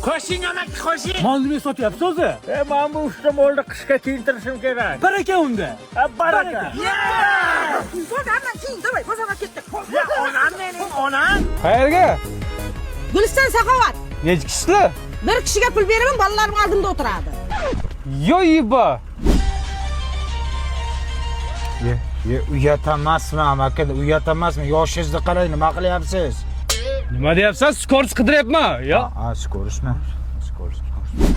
Qo'shing amaki, qo'shing. Mol nima sotyapsiz o'zi? Men bu 3 molni qishga kiyintirishim kerak. Baraka unda. Baraka. Bozordan keyin, davay, bozorga ketdik. Ya onam mening, onam. Qayerga? Guliston Saxovat. Nechi kishida? Bir kishiga pul beraman, bolalarim oldimda o'tiradi. Yo yiba. Uyat emasmi amaki? Uyat emasmi? Yoshingizni qarang, nima qilyapsiz? Nima deyapsan? Skors qidiryapman. Yo. Skorsmi?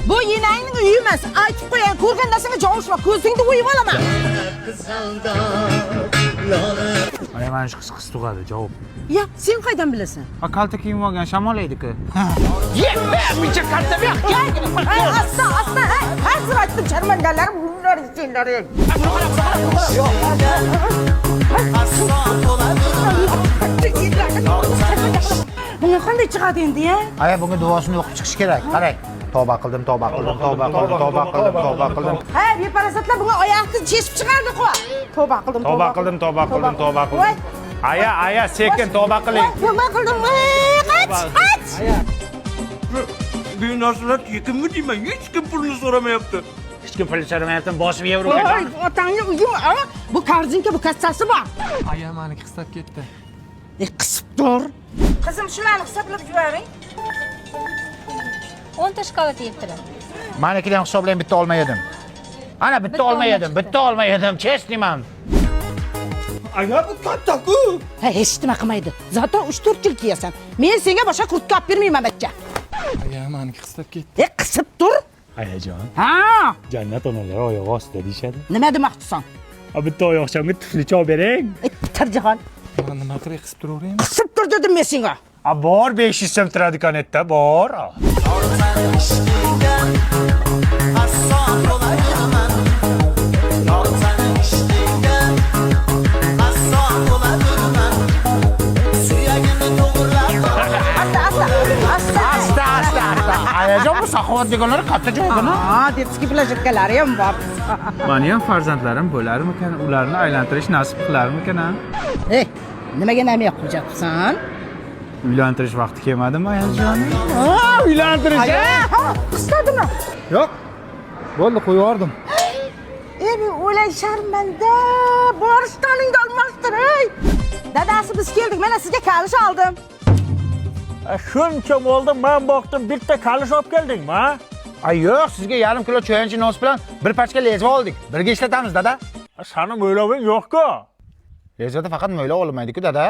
Bu yenangning uyi emas. Aytib qo'ying, ko'rgan narsaga javobma, ko'zingni o'yib olaman. Ay, mana shu qiz tug'adi, javob. Ya, sen qaydan bilasan? Ha, kalta kiyib olgan shamol edi-ku. Buncha kalta yo'q. Asta, hozir aytdim charmandalarim, bunlar senlar. Bunga qanday chiqadi endi-ya? Ay, bunga duosini o'qib chiqish kerak. Qarang. Tavba qildim. Ha, beparasatlar bunga oyoqni cheshib chiqardi-ku. Tavba qildim. Voy, Aya, sekin tavba qiling. tavba qildim. Qach. Bu narsalar yekimmi deyman, hech kim pulni so'ramayapti. Hech kim pulni so'ramayapti, boshim yevro Voy, ketadi. otangni uyi, bu qarzinka, bu kassasi bor. Aya meni qistab ketdi. Qisib tur. Qizim, shularni hisoblab yuboring. 10 ta shokolad yebdilar. Menikidan hisoblang, bitta olma yedim. Ana bitta olma yedim, chestniman. Aya bu katta-ku. Ha, hech nima qilmaydi. Zato 3-4 yil kiyasan. Men senga boshqa kurtka olib bermayman, bachcha. Aya meni qistab ketdi. Qisib tur. Ayajon. Ha, Jannat onalari oyoq ostida deyshadi. nima demoqchisan? Bitta oyoqchamga tuflicha olib bering. Tarjihon. Men nima qilib qisib turaveraymi? Qisib tur dedim men senga. Bor 500 so'm turadigan etda, bor. Asta. Ayajon bu saxovat deganlar katta joyda-ku. Ha, detskiy plajatkalari ham bor. Meni ham farzandlarim bo'larmikan? Ularni aylantirish nasib qilarmikan? Ey, nimaga namiy qo'yapsan? Uylantirish vaqti kelmadimi, ayajon? Uylantirish. Qistadimi? Yo'q. Bo'ldi, qo'yib yubordim. Ey, o'lay sharmanda. Borishtoningni olmasdir, ey. Dadasi biz keldik, mana sizga kalish oldim. Shuncha molni men boqdim, bitta kalish olib keldingmi? Ay yo'q, sizga yarim kilo cho'yanchi nos bilan bir pachka lezva oldik. Birga ishlatamiz, dada. Sani mo'yloving yo'q-ku. Lezvada faqat mo'ylov olmaydi-ku, dada.